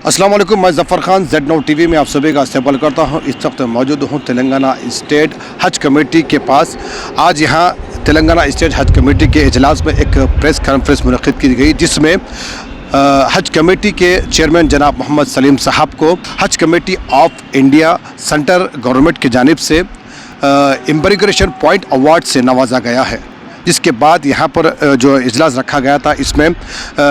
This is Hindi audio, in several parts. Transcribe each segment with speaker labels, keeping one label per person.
Speaker 1: अस्सलाम वालेकुम, मैं ज़फ़र खान Z9 TV में आप सभी का इस्तकबाल करता हूँ। इस वक्त मौजूद हूँ तेलंगाना स्टेट हज कमेटी के पास। आज यहाँ तेलंगाना स्टेट हज कमेटी के इजलास में एक प्रेस कॉन्फ्रेंस मुनक़्क़िद की गई, जिसमें हज कमेटी के चेयरमैन जनाब मोहम्मद सलीम साहब को हज committee of India central government की जानिब से इम्प्रीग्रेशन पॉइंट अवार्ड से नवाजा गया है। जिसके बाद यहाँ पर जो इजलास रखा गया था, इसमें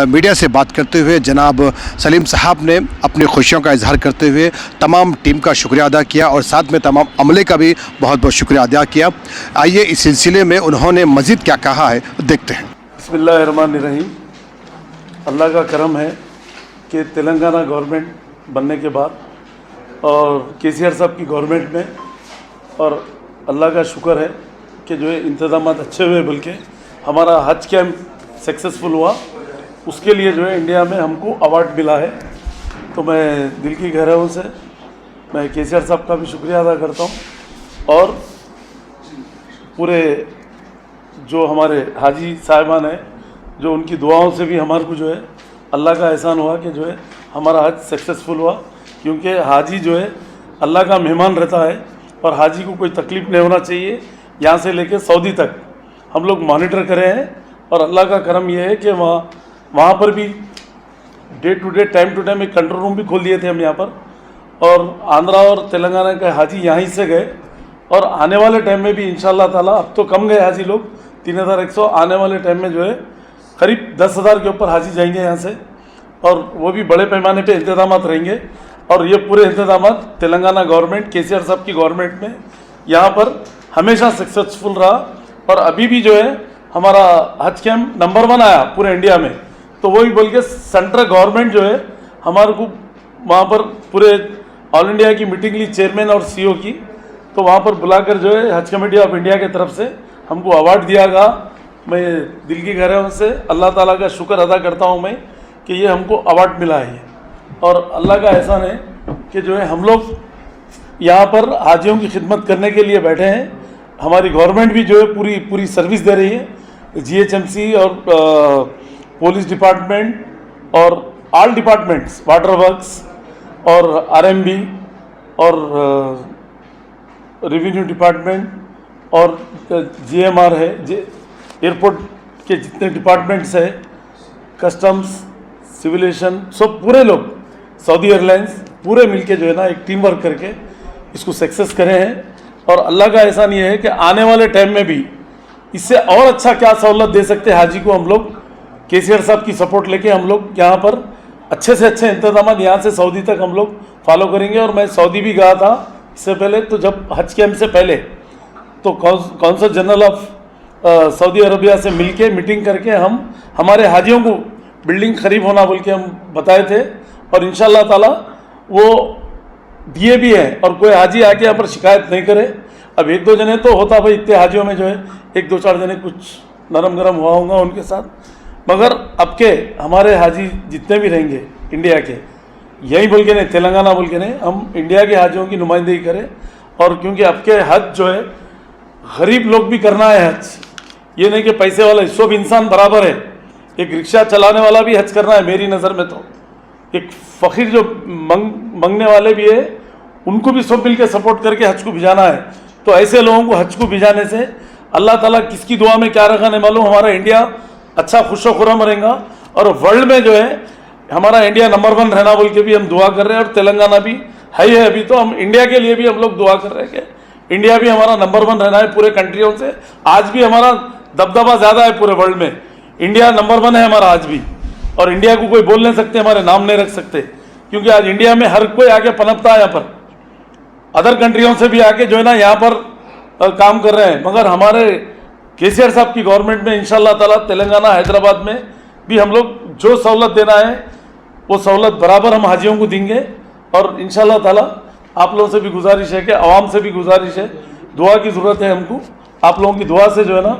Speaker 1: मीडिया से बात करते हुए जनाब सलीम साहब ने अपनी खुशियों का इजहार करते हुए तमाम टीम का शुक्रिया अदा किया और साथ में तमाम अमले का भी बहुत बहुत शुक्रिया अदा किया। आइए इस सिलसिले में उन्होंने मज़ीद क्या कहा है, देखते हैं।
Speaker 2: बिस्मिल्लाहिर्रहमानिर्रहीम। अल्लाह का करम है कि तेलंगाना गवर्नमेंट बनने के बाद और केसीआर साहब की गवर्नमेंट में, और अल्लाह का शुक्र है कि जो है इंतज़ामात अच्छे हुए, बल्कि हमारा हज कैंप सक्सेसफुल हुआ, उसके लिए जो है इंडिया में हमको अवार्ड मिला है। तो मैं दिल की गहराइयों से मैं केसीआर साहब का भी शुक्रिया अदा करता हूँ और पूरे जो हमारे हाजी साहिबान हैं, जो उनकी दुआओं से भी हमारे को जो है अल्लाह का एहसान हुआ कि जो है हमारा हज सक्सेसफुल हुआ। क्योंकि हाजी जो है अल्लाह का मेहमान रहता है और हाजी को कोई तकलीफ़ नहीं होना चाहिए। यहाँ से लेके सऊदी तक हम लोग मॉनिटर कर रहे हैं और अल्लाह का करम यह है कि वहाँ पर भी day to day time to time एक कंट्रोल रूम भी खोल दिए थे हम यहाँ पर, और आंध्रा और तेलंगाना के हाजी यहीं से गए और आने वाले टाइम में भी इंशाअल्लाह ताला, अब तो कम गए हाजी लोग 3100, आने वाले टाइम में जो है करीब 10,000 के ऊपर हाजी जाएंगे यहाँ से, और वो भी बड़े पैमाने पे इंतजामात रहेंगे। और ये पूरे इंतजामात तेलंगाना गवर्नमेंट, केसीआर साहब की गवर्नमेंट में यहाँ पर हमेशा सक्सेसफुल रहा। और अभी भी जो है हमारा हज कैंप नंबर 1 आया पूरे इंडिया में, तो वही बोल के सेंट्रल गवर्नमेंट जो है हमारे को वहाँ पर पूरे ऑल इंडिया की मीटिंग ली, चेयरमैन और CEO की, तो वहाँ पर बुलाकर जो है हज कमेटी ऑफ इंडिया की तरफ से हमको अवार्ड दिया गया। मैं दिल की गहराइयों से अल्लाह ताला का शुक्र अदा करता हूँ मैं कि ये हमको अवार्ड मिला है, और अल्लाह का एहसान है कि जो है हम लोग यहाँ पर हाजियों की खिदमत करने के लिए बैठे हैं। हमारी गवर्नमेंट भी जो है पूरी सर्विस दे रही है, GHMC और पुलिस डिपार्टमेंट और ऑल डिपार्टमेंट्स, वाटर वर्क्स और RMB और रेवेन्यू डिपार्टमेंट और GMR है, एयरपोर्ट के जितने डिपार्टमेंट्स है, कस्टम्स, सिविलेशन, सब पूरे लोग, सऊदी एयरलाइंस, पूरे मिलके जो है ना एक टीम वर्क करके इसको सक्सेस करे हैं। और अल्लाह का एहसान ये है कि आने वाले टाइम में भी इससे और अच्छा क्या सहूलत दे सकते हैं हाजी को, हम लोग केसीआर साहब की सपोर्ट लेके हम लोग यहाँ पर अच्छे से अच्छे इंतजाम यहाँ से सऊदी तक हम लोग फॉलो करेंगे। और मैं सऊदी भी गया था इससे पहले, तो जब हज कैंप से पहले तो consul general of Saudi Arabia से मिलके मीटिंग करके हम हमारे हाजियों को बिल्डिंग खरीब होना बोल के हम बताए थे, और इंशाअल्लाह ताला वो दिए भी हैं। और कोई हाजी आके यहाँ पर शिकायत नहीं करे। अब 1-2 जने तो होता भाई, इतने हाजियों में जो है 1-2-4 जने कुछ नरम गरम हुआ होगा उनके साथ, मगर अब के हमारे हाजी जितने भी रहेंगे इंडिया के, यही बोल के नहीं, तेलंगाना बोल के नहीं, हम इंडिया के हाजियों की नुमाइंदगी करें। और क्योंकि अब के हज जो है गरीब लोग भी करना है हज, ये नहीं कि पैसे वाला, सब इंसान बराबर है। एक रिक्शा चलाने वाला भी हज करना है मेरी नज़र में, तो एक फ़कीर जो मंगने वाले भी है, उनको भी सब मिल के सपोर्ट करके हज को भिजाना है। तो ऐसे लोगों को हज को भिजाने से अल्लाह ताला किसकी दुआ में क्या रखा नहीं मालूम, हमारा इंडिया अच्छा खुशो खुरम रहेगा और वर्ल्ड में जो है हमारा इंडिया नंबर 1 रहना बोल के भी हम दुआ कर रहे हैं। और तेलंगाना भी है ही है अभी, तो हम इंडिया के लिए भी हम लोग दुआ कर रहे हैं कि इंडिया भी हमारा नंबर 1 रहना है पूरे कंट्रियों से। आज भी हमारा दबदबा ज़्यादा है पूरे वर्ल्ड में, इंडिया नंबर 1 है हमारा आज भी, और इंडिया को कोई बोल नहीं सकते, हमारे नाम नहीं रख सकते, क्योंकि आज इंडिया में हर कोई आके पनपता है। यहाँ पर अदर कंट्रियों से भी आके जो है ना यहाँ पर काम कर रहे हैं। मगर हमारे केसीआर साहब की गवर्नमेंट में इंशाअल्लाह ताला तेलंगाना, हैदराबाद में भी हम लोग जो सहूलत देना है वो सहूलत बराबर हम हाजियों को देंगे। और इंशाअल्लाह ताला आप लोगों से भी गुजारिश है कि आवाम से भी गुजारिश है, दुआ की ज़रूरत है हमको। आप लोगों की दुआ से जो है ना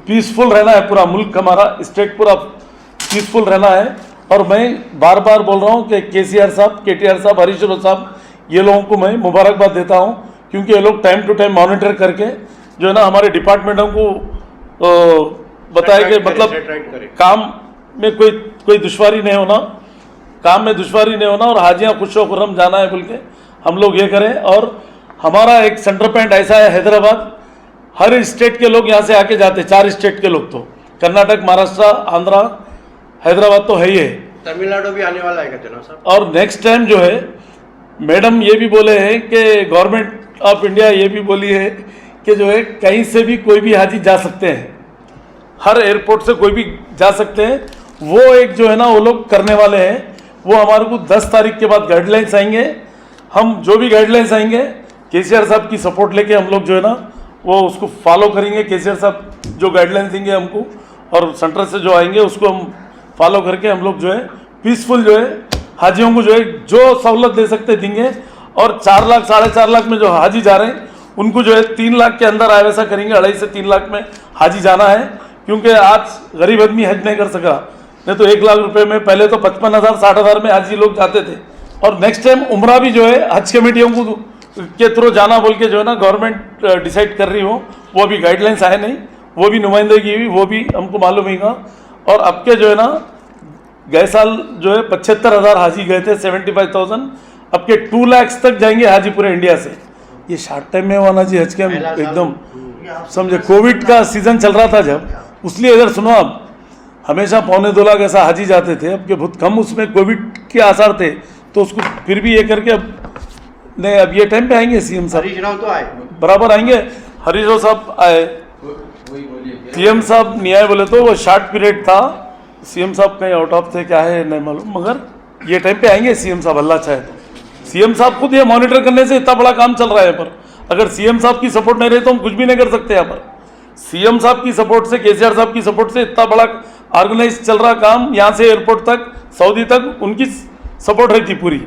Speaker 2: पीसफुल रहना है, पूरा मुल्क हमारा स्टेट पूरा पीसफुल रहना है। और मैं बार बार बोल रहा हूँ कि केसीआर साहब, KTR साहब, हरीश राव साहब, ये लोगों को मैं मुबारकबाद देता हूँ, क्योंकि ये लोग टाइम टू टाइम मॉनिटर करके जो है ना हमारे डिपार्टमेंटों को बताए कि मतलब काम में कोई दुश्वारी नहीं होना, काम में दुश्वारी नहीं होना और हाजियाँ खुश खुर्रम जाना है बोल के हम लोग ये करें। और हमारा एक सेंटर पॉइंट ऐसा है हैदराबाद, हर स्टेट के लोग यहाँ से आके जाते, 4 स्टेट के लोग, तो कर्नाटक, महाराष्ट्र, आंध्रा, हैदराबाद तो है ही है।
Speaker 3: तमिलनाडु भी आने वाला है कहते ना साहब।
Speaker 2: और नेक्स्ट टाइम जो है मैडम ये भी बोले हैं कि गवर्नमेंट ऑफ इंडिया ये भी बोली है कि जो है कहीं से भी कोई भी हाजी जा सकते हैं, हर एयरपोर्ट से कोई भी जा सकते हैं। वो एक जो है ना वो लोग करने वाले हैं। वो हमारे को 10 तारीख के बाद गाइडलाइंस आएंगे। हम जो भी गाइडलाइंस आएंगे केसीआर साहब की सपोर्ट लेके हम लोग जो है ना वो उसको फॉलो करेंगे। केसीआर साहब जो गाइडलाइंस देंगे हमको और सेंटर से जो आएंगे उसको हम फॉलो करके हम लोग जो है पीसफुल जो है हाजियों को जो है जो सहूलत दे सकते देंगे। और 4 लाख 4.5 लाख में जो हाजी जा रहे हैं उनको जो है 3 लाख के अंदर आए वैसा करेंगे। 2.5 से 3 लाख में हाजी जाना है, क्योंकि आज गरीब आदमी हज नहीं कर सका। नहीं तो 1 लाख रुपए में पहले तो 55,000 60,000 में हाजी लोग जाते थे। और नेक्स्ट टाइम उम्रा भी जो है हज कमेटियों को के थ्रू जाना बोल के जो है ना गवर्नमेंट डिसाइड कर रही हो, वो अभी गाइडलाइंस आए नहीं, वो भी नुमाइंदगी हुई, वो भी हमको मालूम होगा। और अब के जो है ना गए साल जो है 75,000 हाजी गए थे, 75,000, अब के 2 लाख तक जाएंगे हाजी पूरे इंडिया से। ये शार्ट टाइम में होना चाहिए हज के एकदम समझे। कोविड का सीजन चल रहा था जब, उसलिए इधर सुनो आप हमेशा 2.25 लाख ऐसा हाजी जाते थे, अब के बहुत कम उसमें कोविड के आसार थे, तो उसको फिर भी ये करके अब नहीं, अब ये टाइम पे आएंगे सीएम साहब,
Speaker 3: हरीश राव तो आए,
Speaker 2: बराबर आएंगे। हरीश राव साहब आए, सीएम साहब नहीं आए बोले तो वो शॉर्ट पीरियड था, सीएम साहब कहीं आउट ऑफ थे क्या है नहीं मालूम, मगर ये टाइम पे आएंगे सीएम साहब अल्लाह चाहे तो। सीएम साहब खुद ये मॉनिटर करने से इतना बड़ा काम चल रहा है पर, अगर सीएम साहब की सपोर्ट नहीं रही तो हम कुछ भी नहीं कर सकते यहाँ पर। सीएम साहब की सपोर्ट से, केसीआर साहब की सपोर्ट से इतना बड़ा ऑर्गेनाइज चल रहा काम, यहाँ से एयरपोर्ट तक, सऊदी तक उनकी सपोर्ट रही थी पूरी,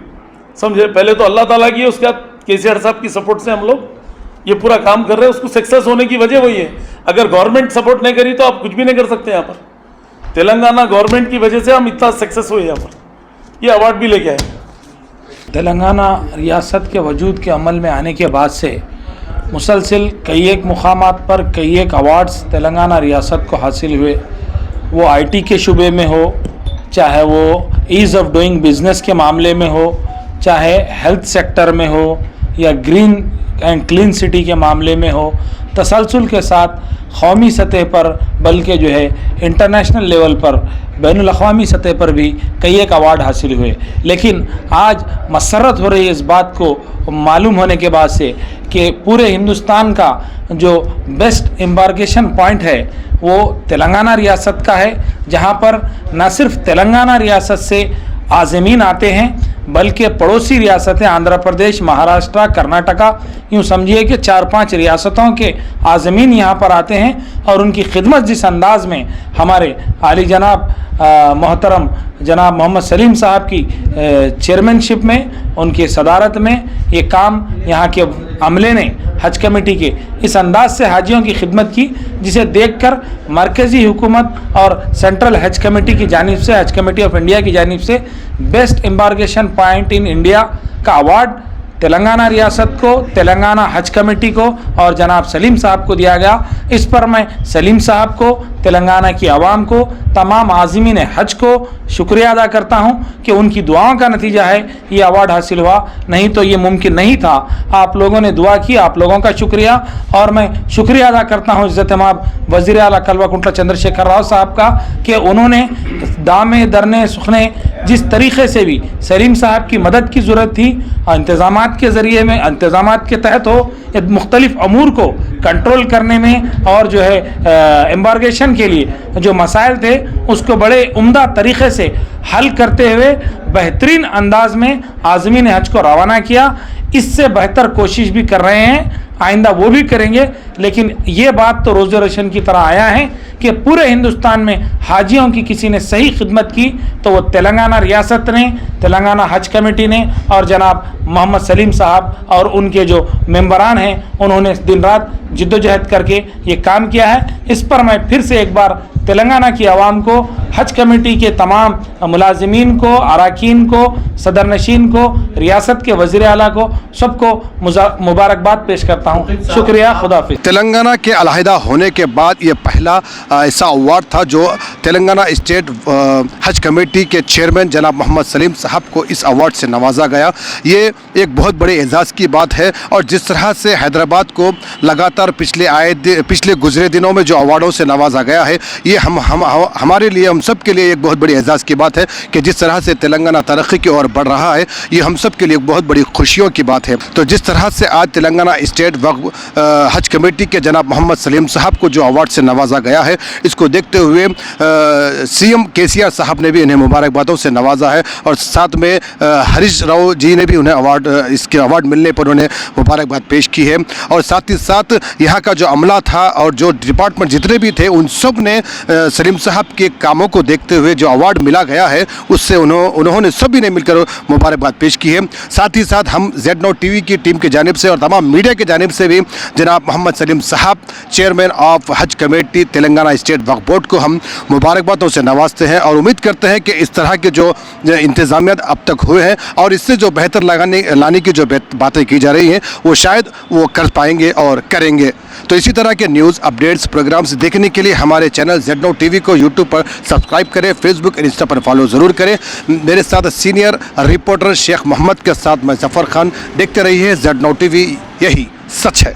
Speaker 2: समझे। पहले तो अल्लाह ताला की, उसके बाद केसीआर साहब की सपोर्ट से हम लोग ये पूरा काम कर रहे हैं। उसको सक्सेस होने की वजह वही है, अगर गवर्नमेंट सपोर्ट नहीं करी तो आप कुछ भी नहीं कर सकते यहाँ पर। तेलंगाना गवर्नमेंट की वजह से हम इतना सक्सेस हुए यहाँ पर, ये अवार्ड भी लेके आए।
Speaker 4: तेलंगाना रियासत के वजूद के अमल में आने के बाद से मुसलसिल कई एक मुकामात पर कई एक अवार्ड्स तेलंगाना रियासत को हासिल हुए। वो आईटी के शुबे में हो, चाहे वो ईज़ ऑफ डूइंग बिज़नेस के मामले में हो, चाहे हेल्थ सेक्टर में हो, या ग्रीन एंड क्लीन सिटी के मामले में हो, तसलसल के साथ कौमी सतह पर बल्कि जो है इंटरनेशनल लेवल पर, बैनुल अक़वामी सतह पर भी कई एक अवार्ड हासिल हुए। लेकिन आज मसरत हो रही है इस बात को मालूम होने के बाद से कि पूरे हिंदुस्तान का जो बेस्ट एम्बार्केशन पॉइंट है वो तेलंगाना रियासत का है, जहाँ पर न सिर्फ तेलंगाना रियासत से आज़मीन आते हैं बल्कि पड़ोसी रियासतें आंध्र प्रदेश, महाराष्ट्र, कर्नाटका, यूँ समझिए कि 4-5 रियासतों के आज़मीन यहाँ पर आते हैं। और उनकी खिदमत जिस अंदाज़ में हमारे आली जनाब मोहतरम जनाब मोहम्मद सलीम साहब की चेयरमैनशिप में, उनकी सदारत में ये काम यहाँ के अमले ने, हज कमेटी के इस अंदाज से हाजियों की खिदमत की, जिसे देखकर मरकज़ी हुकूमत और सेंट्रल हज कमेटी की जानिब से, हज कमेटी ऑफ इंडिया की जानिब से best embarkation point in India का अवार्ड तेलंगाना रियासत को, तेलंगाना हज कमेटी को और जनाब सलीम साहब को दिया गया। इस पर मैं सलीम साहब को, तेलंगाना की आवाम को, तमाम आज़मीन हज को शुक्रिया अदा करता हूँ कि उनकी दुआओं का नतीजा है ये अवार्ड हासिल हुआ, नहीं तो ये मुमकिन नहीं था। आप लोगों ने दुआ की, आप लोगों का शुक्रिया। और मैं शुक्रिया अदा करता हूँ इज़्ज़त-ए-माब वज़ीर आला कल्वाकुंट्ला चंद्रशेखर राव साहब का कि उन्होंने दामे दरने सुखने जिस तरीक़े से भी सलीम साहब की मदद की ज़रूरत थी, इंतज़ामात के ज़रिए में, इंतज़ामात के तहत हो, मुख्तलिफ़ अमूर को कंट्रोल करने में और जो है एम्बार्केशन के लिए जो मसाइल थे उसको बड़े उम्दा तरीक़े से हल करते हुए बेहतरीन अंदाज में आज़मीन हज को रवाना किया। इससे बेहतर कोशिश भी कर रहे हैं, आइंदा वो भी करेंगे। लेकिन ये बात तो रोज़ रोशन की तरह आया है कि पूरे हिंदुस्तान में हाजियों की किसी ने सही खिदमत की तो वो तेलंगाना रियासत ने, तेलंगाना हज कमेटी ने और जनाब मोहम्मद सलीम साहब और उनके जो मेंबरान हैं उन्होंने दिन रात जिद्दोजहद करके ये काम किया है। इस पर मैं फिर से एक बार तेलंगाना की आवाम को, हज कमेटी के तमाम मुलाजिमीन को, अरकान को, सदर नशीन को, रियासत के वज़ीर आला को, सबको मुबारकबाद पेश करता हूँ। शुक्रिया, खुदाफिज।
Speaker 1: तेलंगाना के अलहदा होने के बाद ये पहला ऐसा अवार्ड था जो तेलंगाना स्टेट हज कमेटी के चेयरमैन जनाब मोहम्मद सलीम साहब को इस अवार्ड से नवाजा गया। ये एक बहुत बड़े एजाज़ की बात है और जिस तरह से हैदराबाद को लगातार पिछले गुजरे दिनों में जो अवार्डों से नवाजा गया है, ये हमारे लिए, हम सब के लिए एक बहुत बड़ी एजाज़ की बात है कि जिस तरह से तेलंगाना तरक्की की ओर बढ़ रहा है, ये हम सब के लिए एक बहुत बड़ी खुशियों की बात है। तो जिस तरह से आज तेलंगाना स्टेट हज कमेटी के जनाब मोहम्मद सलीम साहब को जो अवार्ड से नवाजा गया है, इसको देखते हुए सीएम केसीआर साहब ने भी इन्हें मुबारकबादों से नवाजा है और साथ में हरीश राव जी ने भी उन्हें इसके अवार्ड मिलने पर उन्हें मुबारकबाद पेश की है। और साथ ही साथ यहाँ का जो अमला था और जो डिपार्टमेंट जितने भी थे, उन सब ने सलीम साहब के कामों को देखते हुए जो अवार्ड मिला गया है उससे उन्होंने सभी ने मिलकर मुबारकबाद पेश की है। साथ ही साथ हम Z Now TV की टीम की जानिब से और तमाम मीडिया की जानिब से भी जनाब मोहम्मद सलीम साहब, चेयरमैन ऑफ हज कमेटी तेलंगाना स्टेट वक्फ बोर्ड को हम मुबारकबादों से नवाजते हैं और उम्मीद करते हैं कि इस तरह के जो इंतजामियात अब तक हुए हैं और इससे जो बेहतर लाने की जो बातें की जा रही हैं वो शायद वो कर पाएंगे और करेंगे। तो इसी तरह के न्यूज़ अपडेट्स प्रोग्राम्स देखने के लिए हमारे चैनल Z Now TV को यूट्यूब पर सब्सक्राइब करें, फेसबुक और इंस्टा पर फॉलो ज़रूर करें। मेरे साथ सीनियर रिपोर्टर शेख मोहम्मद के साथ मैं जफ़र खान। देखते रहिए Z Now TV, यही सच है।